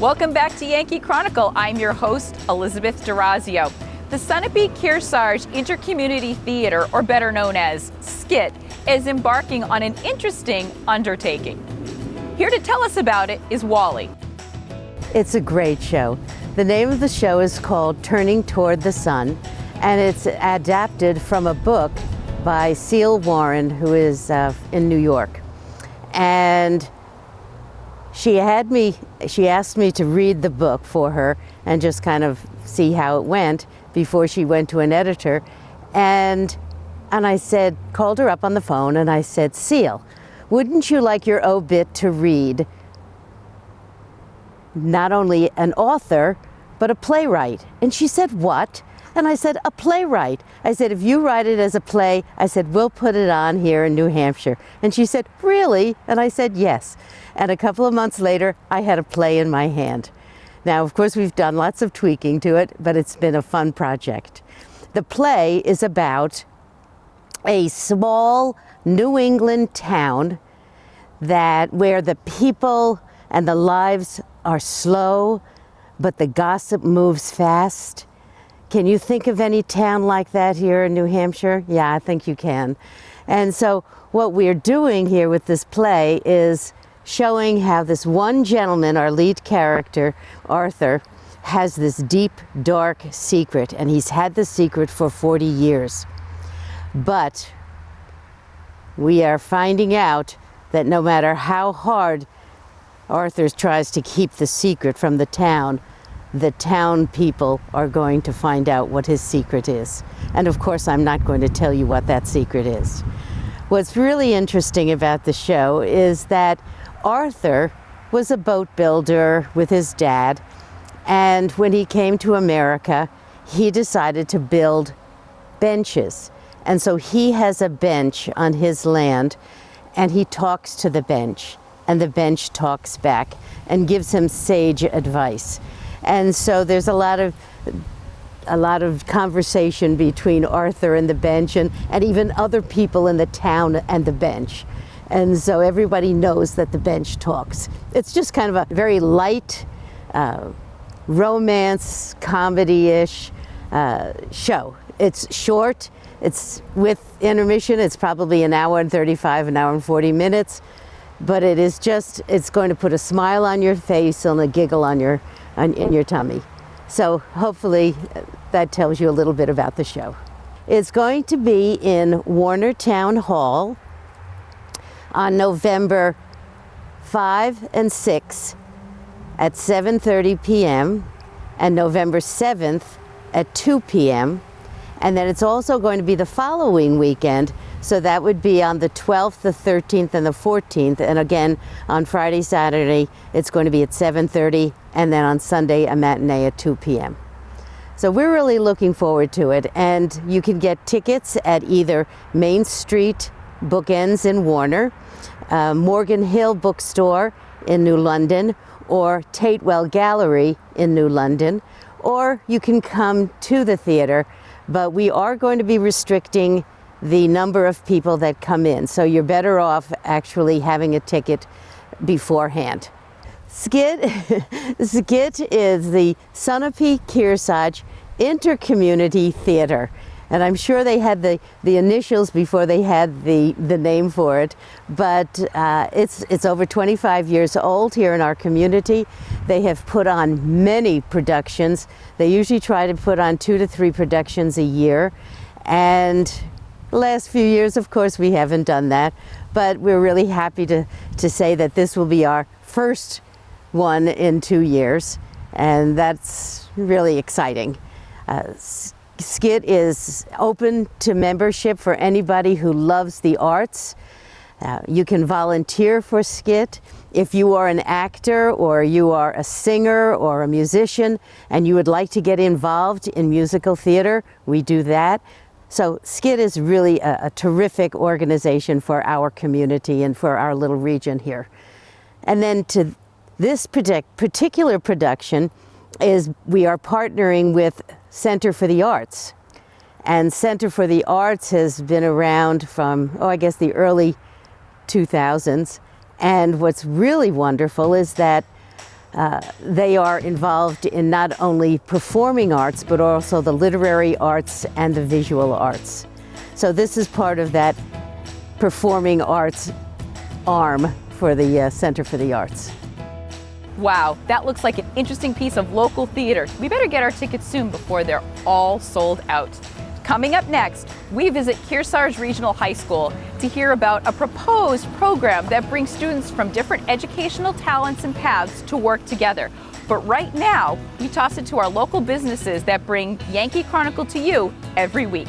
Welcome back to Yankee Chronicle. I'm your host, Elizabeth DeRazio. The Sunapee-Kearsarge Intercommunity Theater, or better known as SKIT, is embarking on an interesting undertaking. Here to tell us about it is Wally. It's a great show. The name of the show is called Turning Toward the Sun, and it's adapted from a book by Wally Borgen, who is in New York. And she asked me to read the book for her and just kind of see how it went before she went to an editor. And I said, called her up on the phone and I said, Seal, wouldn't you like your obit to read not only an author, but a playwright? And she said, what? And I said, a playwright. I said, if you write it as a play, I said, we'll put it on here in New Hampshire. And she said, really? And I said, yes. And a couple of months later, I had a play in my hand. Now, of course, we've done lots of tweaking to it, but it's been a fun project. The play is about a small New England town where the people and the lives are slow, but the gossip moves fast. Can you think of any town like that here in New Hampshire? Yeah, I think you can. And so what we're doing here with this play is showing how this one gentleman, our lead character, Arthur, has this deep, dark secret, and he's had the secret for 40 years. But we are finding out that no matter how hard Arthur tries to keep the secret from the town people are going to find out what his secret is. And of course, I'm not going to tell you what that secret is. What's really interesting about the show is that Arthur was a boat builder with his dad, and when he came to America, he decided to build benches. And so he has a bench on his land, and he talks to the bench, and the bench talks back and gives him sage advice. And so there's a lot of conversation between Arthur and the bench and even other people in the town and the bench. And so everybody knows that the bench talks. It's just kind of a very light, romance, comedy-ish show. It's short. It's with intermission. It's probably an hour and 35, an hour and 40 minutes. But it is just, it's going to put a smile on your face and a giggle in your tummy. So hopefully that tells you a little bit about the show. It's going to be in Warner Town Hall on November 5 and 6 at 7:30 p.m. and November 7th at 2 p.m. And then it's also going to be the following weekend, so that would be on the 12th, the 13th, and the 14th. And again, on Friday, Saturday, it's going to be at 7:30, and then on Sunday, a matinee at 2 p.m. So we're really looking forward to it. And you can get tickets at either Main Street Bookends in Warner, Morgan Hill Bookstore in New London, or Tatewell Gallery in New London, or you can come to the theater. But we are going to be restricting the number of people that come in, so you're better off actually having a ticket beforehand. SKIT is the Sunapee-Kearsarge Intercommunity Theater, and I'm sure they had the initials before they had the name for it, but it's over 25 years old here in our community. They have put on many productions. They usually try to put on 2 to 3 productions a year, and the last few years, of course, we haven't done that, but we're really happy to say that this will be our first one in 2 years, and that's really exciting. SKIT is open to membership for anybody who loves the arts. You can volunteer for SKIT. If you are an actor or you are a singer or a musician and you would like to get involved in musical theater, we do that. So SKIT is really a terrific organization for our community and for our little region here. And then to this particular production we are partnering with Center for the Arts. And Center for the Arts has been around from, I guess the early 2000s. And what's really wonderful is that They are involved in not only performing arts, but also the literary arts and the visual arts. So this is part of that performing arts arm for the Center for the Arts. Wow, that looks like an interesting piece of local theater. We better get our tickets soon before they're all sold out. Coming up next, we visit Kearsarge Regional High School to hear about a proposed program that brings students from different educational talents and paths to work together. But right now, we toss it to our local businesses that bring Yankee Chronicle to you every week.